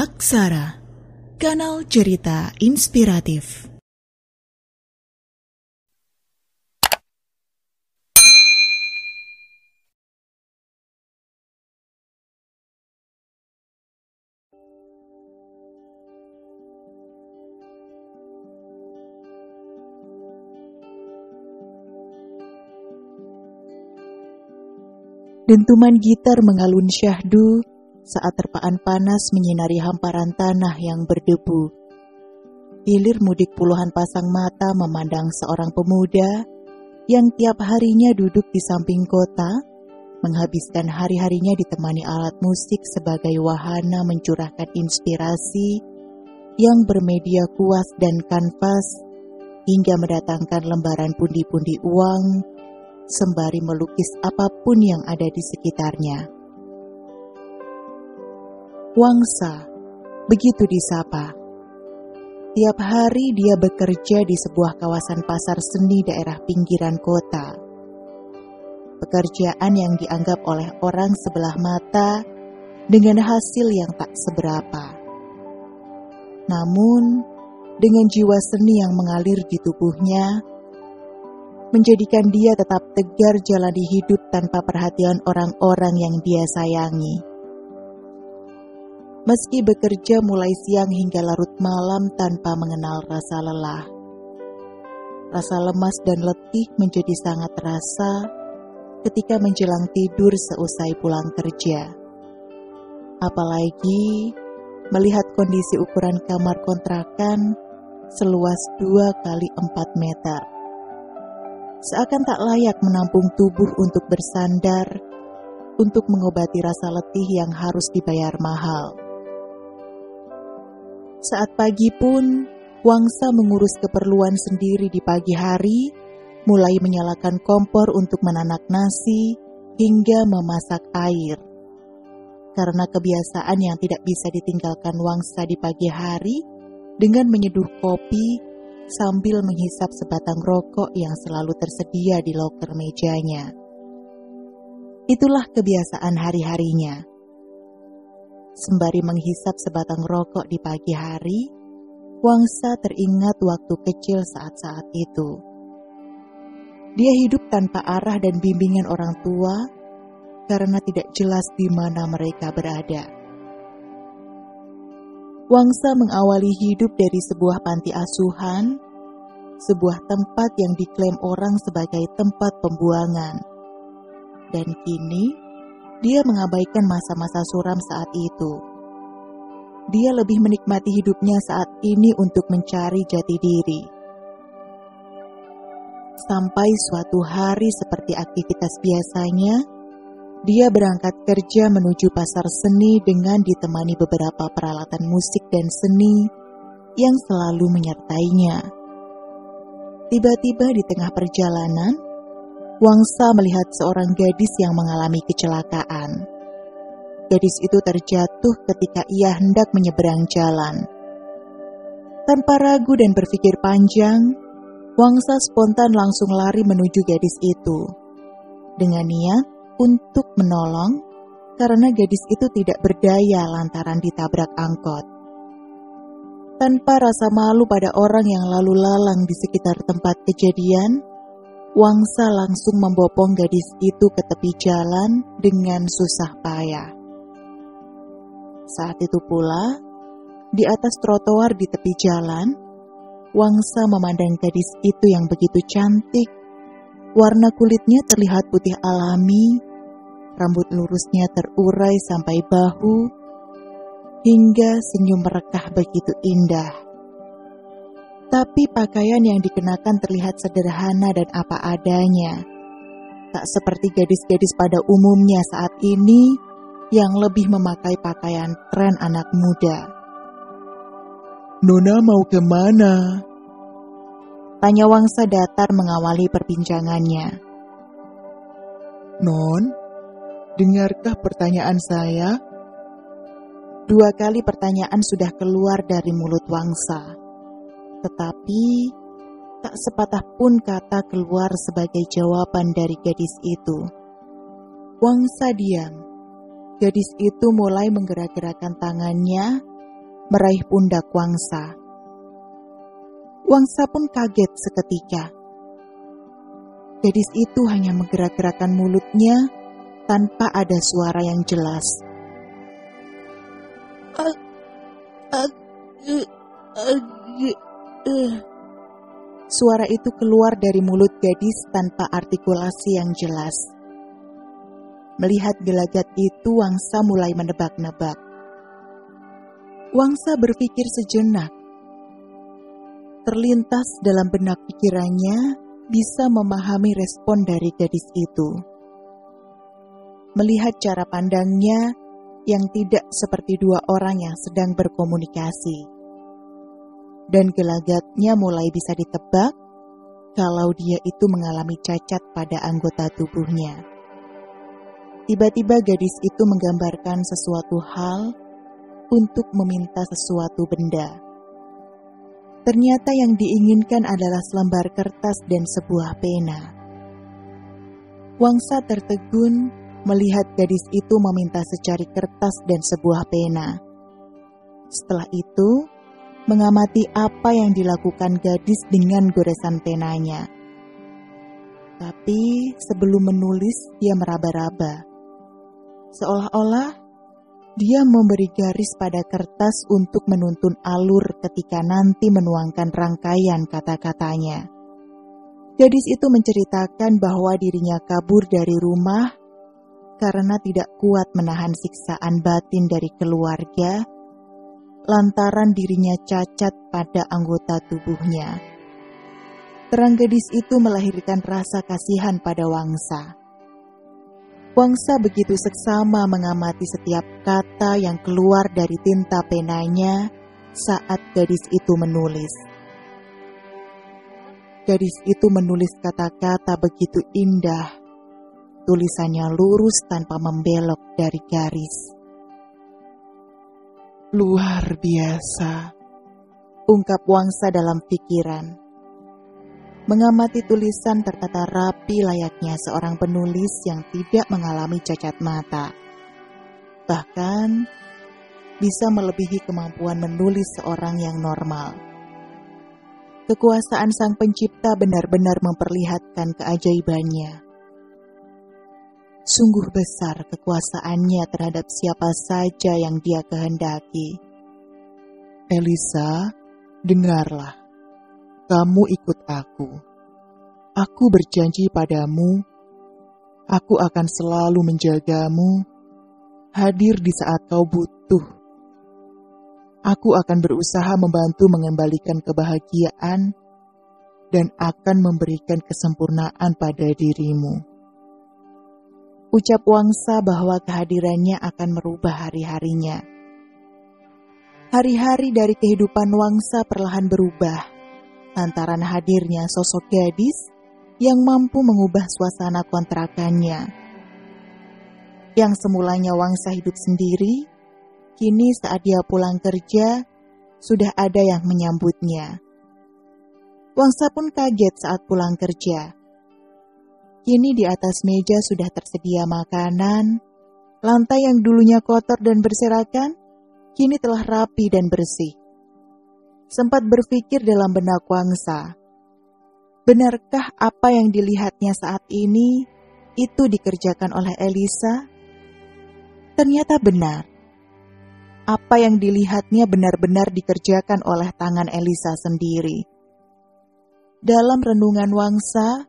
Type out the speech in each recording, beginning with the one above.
Aksara, kanal cerita inspiratif. Dentuman gitar mengalun syahdu saat terpaan panas menyinari hamparan tanah yang berdebu. Hilir mudik puluhan pasang mata memandang seorang pemuda yang tiap harinya duduk di samping kota, menghabiskan hari-harinya ditemani alat musik sebagai wahana mencurahkan inspirasi yang bermedia kuas dan kanvas, hingga mendatangkan lembaran pundi-pundi uang, sembari melukis apapun yang ada di sekitarnya. Wangsa, begitu disapa. Tiap hari dia bekerja di sebuah kawasan pasar seni daerah pinggiran kota. Pekerjaan yang dianggap oleh orang sebelah mata dengan hasil yang tak seberapa. Namun, dengan jiwa seni yang mengalir di tubuhnya, menjadikan dia tetap tegar jalani hidup tanpa perhatian orang-orang yang dia sayangi. Meski bekerja mulai siang hingga larut malam tanpa mengenal rasa lelah. Rasa lemas dan letih menjadi sangat terasa ketika menjelang tidur seusai pulang kerja. Apalagi melihat kondisi ukuran kamar kontrakan seluas 2 kali 4 meter. Seakan tak layak menampung tubuh untuk bersandar, untuk mengobati rasa letih yang harus dibayar mahal. Saat pagi pun, Wangsa mengurus keperluan sendiri di pagi hari, mulai menyalakan kompor untuk menanak nasi, hingga memasak air. Karena kebiasaan yang tidak bisa ditinggalkan Wangsa di pagi hari, dengan menyeduh kopi, sambil menghisap sebatang rokok yang selalu tersedia di loker mejanya. Itulah kebiasaan hari-harinya. Sembari menghisap sebatang rokok di pagi hari, Wangsa teringat waktu kecil saat-saat itu. Dia hidup tanpa arah dan bimbingan orang tua karena tidak jelas di mana mereka berada. Wangsa mengawali hidup dari sebuah panti asuhan, sebuah tempat yang diklaim orang sebagai tempat pembuangan. Dan kini, dia mengabaikan masa-masa suram saat itu. Dia lebih menikmati hidupnya saat ini untuk mencari jati diri. Sampai suatu hari seperti aktivitas biasanya, dia berangkat kerja menuju pasar seni dengan ditemani beberapa peralatan musik dan seni yang selalu menyertainya. Tiba-tiba di tengah perjalanan, Wangsa melihat seorang gadis yang mengalami kecelakaan. Gadis itu terjatuh ketika ia hendak menyeberang jalan. Tanpa ragu dan berpikir panjang, Wangsa spontan langsung lari menuju gadis itu, dengan niat untuk menolong karena gadis itu tidak berdaya lantaran ditabrak angkot. Tanpa rasa malu pada orang yang lalu lalang di sekitar tempat kejadian, Wangsa langsung membopong gadis itu ke tepi jalan dengan susah payah. Saat itu pula, di atas trotoar di tepi jalan, Wangsa memandang gadis itu yang begitu cantik. Warna kulitnya terlihat putih alami, rambut lurusnya terurai sampai bahu, hingga senyum merekah begitu indah. Tapi pakaian yang dikenakan terlihat sederhana dan apa adanya. Tak seperti gadis-gadis pada umumnya saat ini yang lebih memakai pakaian tren anak muda. "Nona mau kemana?" tanya Wangsa datar mengawali perbincangannya. "Non, dengarkah pertanyaan saya?" 2 kali pertanyaan sudah keluar dari mulut Wangsa. Tetapi tak sepatah pun kata keluar sebagai jawaban dari gadis itu. Wangsa diam. Gadis itu mulai menggerak-gerakkan tangannya meraih pundak Wangsa. Wangsa pun kaget seketika. Gadis itu hanya menggerak-gerakkan mulutnya tanpa ada suara yang jelas. Suara itu keluar dari mulut gadis tanpa artikulasi yang jelas. Melihat gelagat itu, Wangsa mulai menebak-nebak. Wangsa berpikir sejenak. Terlintas dalam benak pikirannya bisa memahami respon dari gadis itu. Melihat cara pandangnya yang tidak seperti dua orang yang sedang berkomunikasi. Dan gelagatnya mulai bisa ditebak kalau dia itu mengalami cacat pada anggota tubuhnya. Tiba-tiba gadis itu menggambarkan sesuatu hal untuk meminta sesuatu benda. Ternyata yang diinginkan adalah selembar kertas dan sebuah pena. Wangsa tertegun melihat gadis itu meminta secari kertas dan sebuah pena. Setelah itu, mengamati apa yang dilakukan gadis dengan goresan penanya. Tapi sebelum menulis, dia meraba-raba. Seolah-olah dia memberi garis pada kertas untuk menuntun alur ketika nanti menuangkan rangkaian kata-katanya. Gadis itu menceritakan bahwa dirinya kabur dari rumah karena tidak kuat menahan siksaan batin dari keluarga, lantaran dirinya cacat pada anggota tubuhnya. Terang gadis itu melahirkan rasa kasihan pada Wangsa. Wangsa begitu seksama mengamati setiap kata yang keluar dari tinta penanya saat gadis itu menulis. Gadis itu menulis kata-kata begitu indah. Tulisannya lurus tanpa membelok dari garis. Luar biasa, ungkap Wangsa dalam pikiran. Mengamati tulisan tertata rapi layaknya seorang penulis yang tidak mengalami cacat mata. Bahkan bisa melebihi kemampuan menulis seorang yang normal. Kekuasaan Sang Pencipta benar-benar memperlihatkan keajaibannya. Sungguh besar kekuasaannya terhadap siapa saja yang Dia kehendaki. Elisa, dengarlah. Kamu ikut aku. Aku berjanji padamu, aku akan selalu menjagamu, hadir di saat kau butuh. Aku akan berusaha membantu mengembalikan kebahagiaan dan akan memberikan kesempurnaan pada dirimu. Ucap Wangsa bahwa kehadirannya akan merubah hari-harinya. Hari-hari dari kehidupan Wangsa perlahan berubah lantaran hadirnya sosok gadis yang mampu mengubah suasana kontrakannya. Yang semulanya Wangsa hidup sendiri, kini saat dia pulang kerja, sudah ada yang menyambutnya. Wangsa pun kaget saat pulang kerja. Kini di atas meja sudah tersedia makanan, lantai yang dulunya kotor dan berserakan, kini telah rapi dan bersih. Sempat berpikir dalam benak Wangsa, benarkah apa yang dilihatnya saat ini itu dikerjakan oleh Elisa? Ternyata benar. Apa yang dilihatnya benar-benar dikerjakan oleh tangan Elisa sendiri. Dalam renungan Wangsa,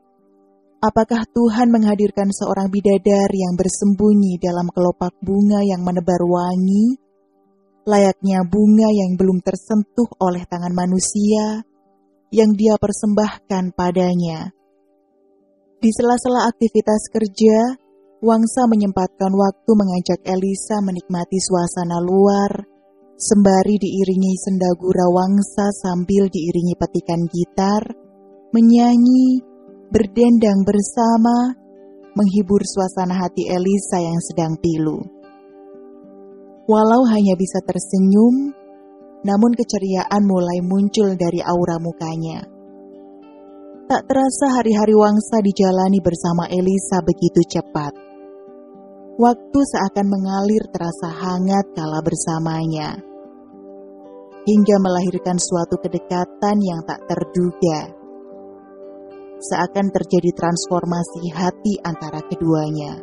apakah Tuhan menghadirkan seorang bidadari yang bersembunyi dalam kelopak bunga yang menebar wangi, layaknya bunga yang belum tersentuh oleh tangan manusia yang Dia persembahkan padanya? Di sela-sela aktivitas kerja, Wangsa menyempatkan waktu mengajak Elisa menikmati suasana luar, sembari diiringi sendagura Wangsa sambil diiringi petikan gitar, menyanyi, berdendang bersama, menghibur suasana hati Elisa yang sedang pilu. Walau hanya bisa tersenyum, namun keceriaan mulai muncul dari aura mukanya. Tak terasa hari-hari Wangsa dijalani bersama Elisa begitu cepat. Waktu seakan mengalir terasa hangat kala bersamanya. hingga melahirkan suatu kedekatan yang tak terduga. Seakan terjadi transformasi hati antara keduanya.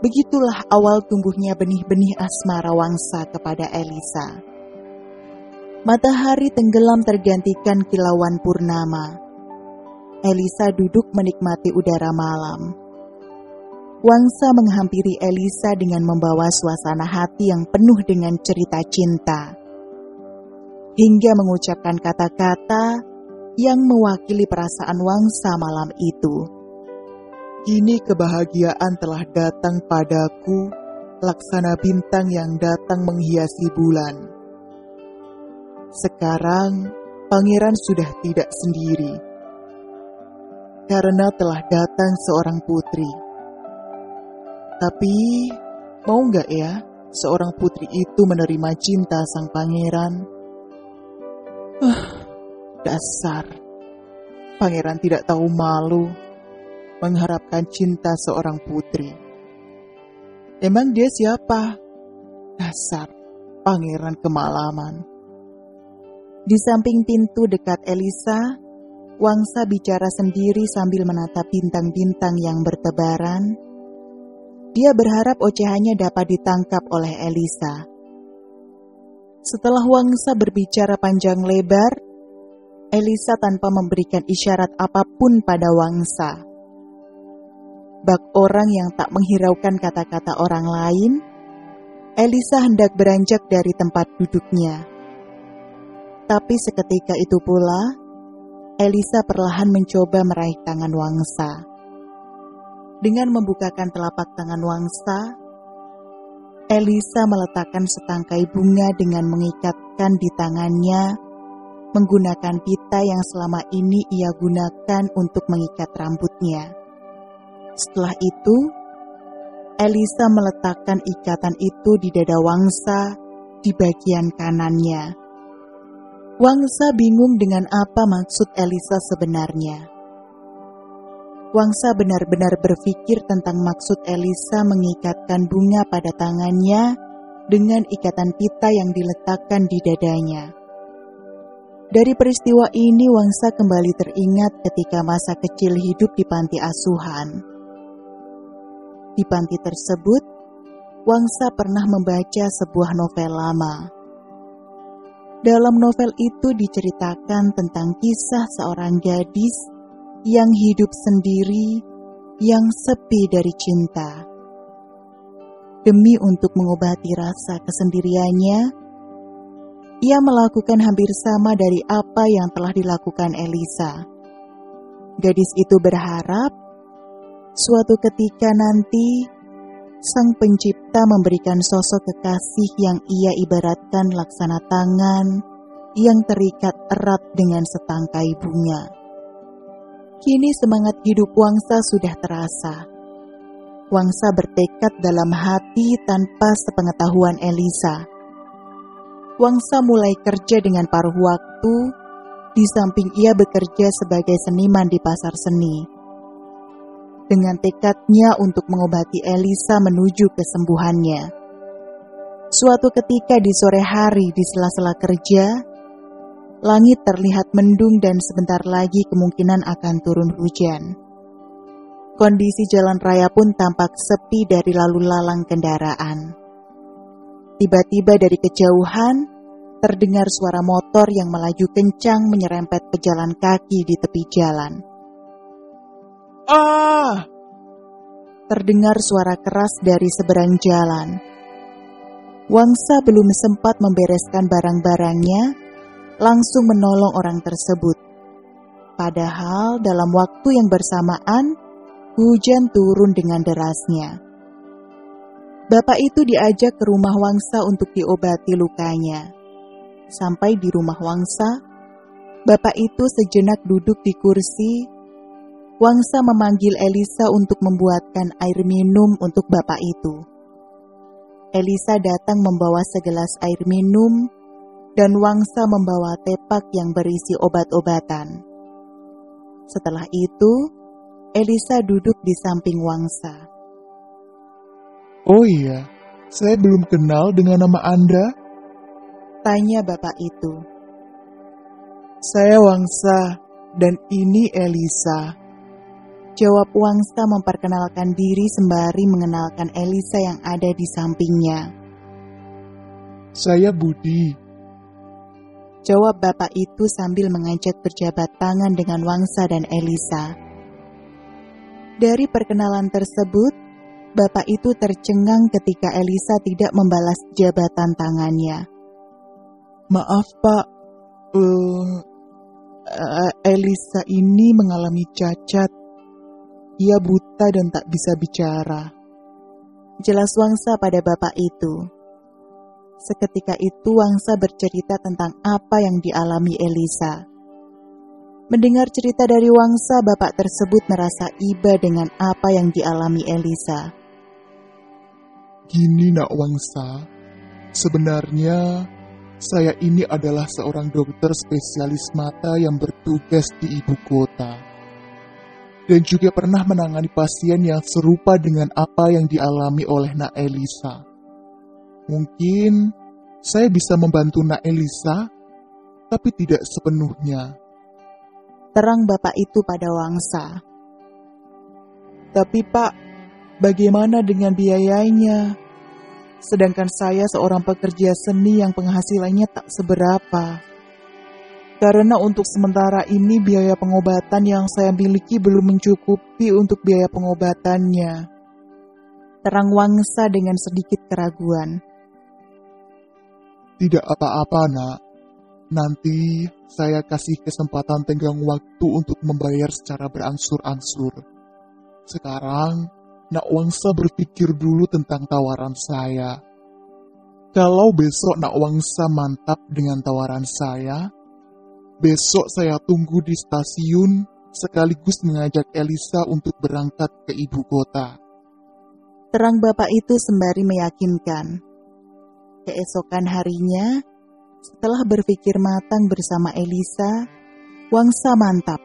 Begitulah awal tumbuhnya benih-benih asmara Wangsa kepada Elisa. Matahari tenggelam tergantikan kilauan purnama. Elisa duduk menikmati udara malam. Wangsa menghampiri Elisa dengan membawa suasana hati yang penuh dengan cerita cinta. Hingga mengucapkan kata-kata yang mewakili perasaan Wangsa malam itu. Kini kebahagiaan telah datang padaku, laksana bintang yang datang menghiasi bulan. Sekarang, pangeran sudah tidak sendiri, karena telah datang seorang putri. Tapi, mau gak ya seorang putri itu menerima cinta sang pangeran? Dasar, pangeran tidak tahu malu mengharapkan cinta seorang putri. Emang dia siapa? Dasar, pangeran kemalaman. Di samping pintu dekat Elisa, Wangsa bicara sendiri sambil menatap bintang-bintang yang bertebaran. Dia berharap ocehannya dapat ditangkap oleh Elisa. Setelah Wangsa berbicara panjang lebar, Elisa tanpa memberikan isyarat apapun pada Wangsa. Bak orang yang tak menghiraukan kata-kata orang lain, Elisa hendak beranjak dari tempat duduknya. Tapi seketika itu pula, Elisa perlahan mencoba meraih tangan Wangsa. Dengan membukakan telapak tangan Wangsa, Elisa meletakkan setangkai bunga dengan mengikatkan di tangannya, menggunakan pita yang selama ini ia gunakan untuk mengikat rambutnya. Setelah itu, Elisa meletakkan ikatan itu di dada Wangsa di bagian kanannya. Wangsa bingung dengan apa maksud Elisa sebenarnya. Wangsa benar-benar berpikir tentang maksud Elisa mengikatkan bunga pada tangannya dengan ikatan pita yang diletakkan di dadanya. Dari peristiwa ini Wangsa kembali teringat ketika masa kecil hidup di panti asuhan. Di panti tersebut, Wangsa pernah membaca sebuah novel lama. Dalam novel itu diceritakan tentang kisah seorang gadis yang hidup sendiri, yang sepi dari cinta. Demi untuk mengobati rasa kesendiriannya, ia melakukan hampir sama dari apa yang telah dilakukan Elisa. Gadis itu berharap suatu ketika nanti, Sang Pencipta memberikan sosok kekasih yang ia ibaratkan laksana tangan yang terikat erat dengan setangkai bunga. Kini semangat hidup Wangsa sudah terasa. Wangsa bertekad dalam hati tanpa sepengetahuan Elisa. Wangsa mulai kerja dengan paruh waktu, di samping ia bekerja sebagai seniman di pasar seni. Dengan tekadnya untuk mengobati Elisa menuju kesembuhannya. Suatu ketika di sore hari di sela-sela kerja, langit terlihat mendung dan sebentar lagi kemungkinan akan turun hujan. Kondisi jalan raya pun tampak sepi dari lalu lalang kendaraan. Tiba-tiba dari kejauhan, terdengar suara motor yang melaju kencang menyerempet pejalan kaki di tepi jalan. Terdengar suara keras dari seberang jalan. Wangsa belum sempat membereskan barang-barangnya, langsung menolong orang tersebut. Padahal dalam waktu yang bersamaan, hujan turun dengan derasnya. Bapak itu diajak ke rumah Wangsa untuk diobati lukanya. Sampai di rumah Wangsa, bapak itu sejenak duduk di kursi. Wangsa memanggil Elisa untuk membuatkan air minum untuk bapak itu. Elisa datang membawa segelas air minum dan Wangsa membawa tepak yang berisi obat-obatan. Setelah itu, Elisa duduk di samping Wangsa. Oh iya, saya belum kenal dengan nama Anda. Tanya bapak itu. Saya Wangsa, dan ini Elisa. Jawab Wangsa memperkenalkan diri sembari mengenalkan Elisa yang ada di sampingnya. Saya Budi. Jawab bapak itu sambil mengajak berjabat tangan dengan Wangsa dan Elisa. Dari perkenalan tersebut, bapak itu tercengang ketika Elisa tidak membalas jabatan tangannya. Maaf Pak, Elisa ini mengalami cacat. Ia buta dan tak bisa bicara. Jelas Wangsa pada bapak itu. Seketika itu Wangsa bercerita tentang apa yang dialami Elisa. Mendengar cerita dari Wangsa, bapak tersebut merasa iba dengan apa yang dialami Elisa. Gini Nak Wangsa, sebenarnya saya ini adalah seorang dokter spesialis mata yang bertugas di ibu kota. Dan juga pernah menangani pasien yang serupa dengan apa yang dialami oleh Nak Elisa. Mungkin saya bisa membantu Nak Elisa, tapi tidak sepenuhnya. Terang bapak itu pada Wangsa. Tapi Pak, bagaimana dengan biayanya? Sedangkan saya seorang pekerja seni yang penghasilannya tak seberapa. Karena untuk sementara ini biaya pengobatan yang saya miliki belum mencukupi untuk biaya pengobatannya. Terang Wangsa dengan sedikit keraguan. Tidak apa-apa Nak, nanti saya kasih kesempatan tenggang waktu untuk membayar secara berangsur-angsur. Sekarang, Nak Wangsa berpikir dulu tentang tawaran saya. Kalau besok Nak Wangsa mantap dengan tawaran saya, besok saya tunggu di stasiun sekaligus mengajak Elisa untuk berangkat ke ibu kota. Terang bapak itu sembari meyakinkan. Keesokan harinya, setelah berpikir matang bersama Elisa, Wangsa mantap.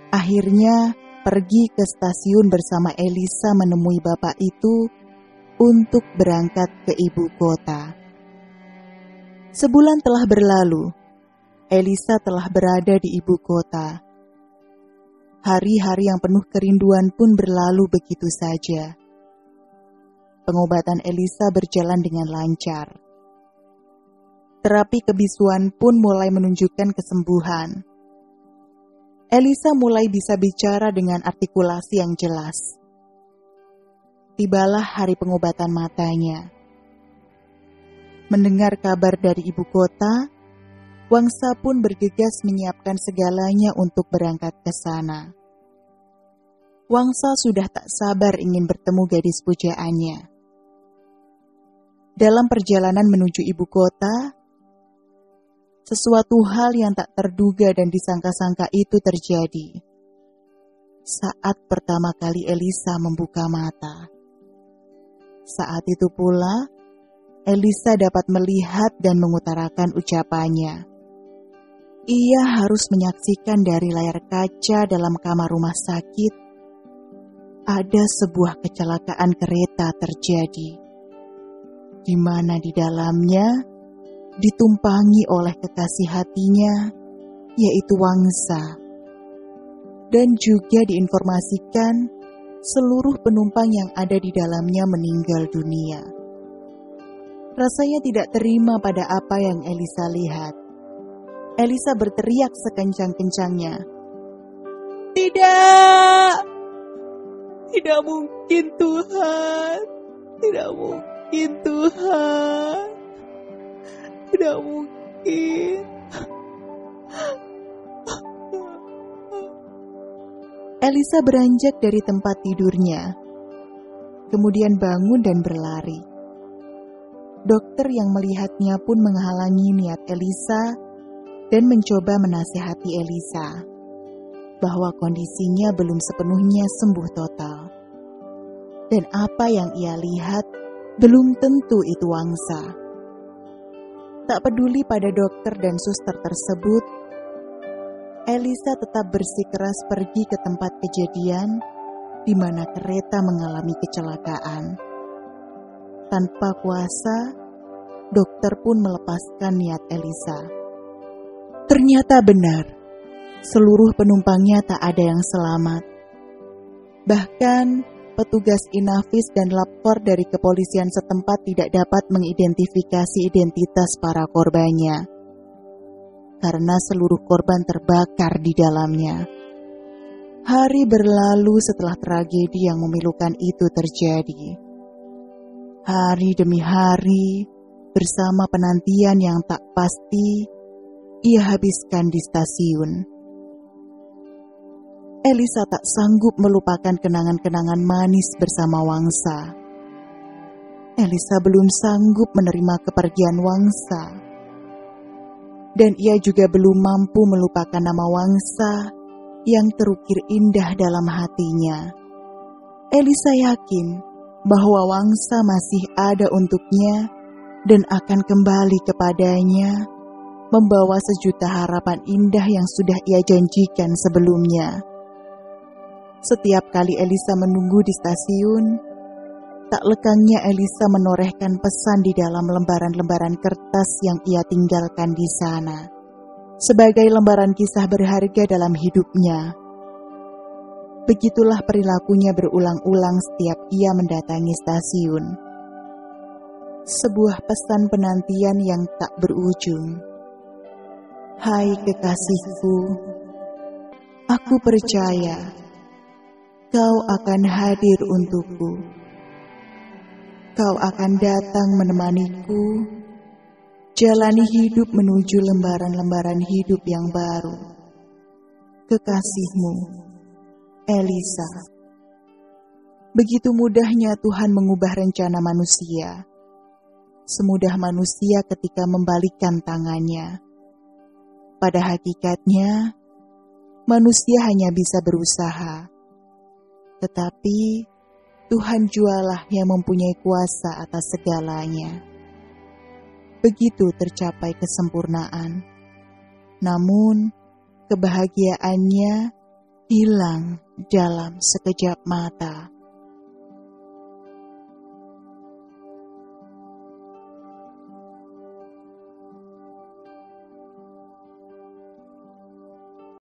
Akhirnya pergi ke stasiun bersama Elisa menemui bapak itu untuk berangkat ke ibu kota. Sebulan telah berlalu, Elisa telah berada di ibu kota. Hari-hari yang penuh kerinduan pun berlalu begitu saja. Pengobatan Elisa berjalan dengan lancar. Terapi kebisuan pun mulai menunjukkan kesembuhan. Elisa mulai bisa bicara dengan artikulasi yang jelas. Tibalah hari pengobatan matanya. Mendengar kabar dari ibu kota, Wangsa pun bergegas menyiapkan segalanya untuk berangkat ke sana. Wangsa sudah tak sabar ingin bertemu gadis pujaannya. Dalam perjalanan menuju ibu kota, sesuatu hal yang tak terduga dan disangka-sangka itu terjadi. Saat pertama kali Elisa membuka mata. Saat itu pula, Elisa dapat melihat dan mengutarakan ucapannya. Ia harus menyaksikan dari layar kaca dalam kamar rumah sakit, ada sebuah kecelakaan kereta terjadi, di mana di dalamnya ditumpangi oleh kekasih hatinya, yaitu Wangsa. Dan juga diinformasikan seluruh penumpang yang ada di dalamnya meninggal dunia. Rasanya tidak terima pada apa yang Elisa lihat. Elisa berteriak sekencang-kencangnya. Tidak! Tidak mungkin Tuhan! Tidak mungkin Tuhan! Tidak mungkin. Elisa beranjak dari tempat tidurnya, kemudian bangun dan berlari. Dokter yang melihatnya pun menghalangi niat Elisa dan mencoba menasihati Elisa bahwa kondisinya belum sepenuhnya sembuh total. Dan apa yang ia lihat belum tentu itu Wangsa. Tak peduli pada dokter dan suster tersebut, Elisa tetap bersikeras pergi ke tempat kejadian di mana kereta mengalami kecelakaan. Tanpa kuasa, Dokter pun melepaskan niat Elisa. Ternyata benar, seluruh penumpangnya tak ada yang selamat. Bahkan, petugas Inavis dan lapor dari kepolisian setempat tidak dapat mengidentifikasi identitas para korbannya, karena seluruh korban terbakar di dalamnya. Hari berlalu setelah tragedi yang memilukan itu terjadi. Hari demi hari, bersama penantian yang tak pasti, ia habiskan di stasiun. Elisa tak sanggup melupakan kenangan-kenangan manis bersama Wangsa. Elisa belum sanggup menerima kepergian Wangsa. Dan ia juga belum mampu melupakan nama Wangsa yang terukir indah dalam hatinya. Elisa yakin bahwa Wangsa masih ada untuknya dan akan kembali kepadanya, membawa sejuta harapan indah yang sudah ia janjikan sebelumnya. Setiap kali Elisa menunggu di stasiun, tak lekangnya Elisa menorehkan pesan di dalam lembaran-lembaran kertas yang ia tinggalkan di sana, sebagai lembaran kisah berharga dalam hidupnya. Begitulah perilakunya berulang-ulang setiap ia mendatangi stasiun. Sebuah pesan penantian yang tak berujung. Hai kekasihku, aku percaya kau akan hadir untukku. Kau akan datang menemaniku, jalani hidup menuju lembaran-lembaran hidup yang baru. Kekasihmu, Elisa. Begitu mudahnya Tuhan mengubah rencana manusia. Semudah manusia ketika membalikkan tangannya. Pada hakikatnya, manusia hanya bisa berusaha. Tetapi Tuhan jualah yang mempunyai kuasa atas segalanya. Begitu tercapai kesempurnaan. Namun, kebahagiaannya hilang dalam sekejap mata.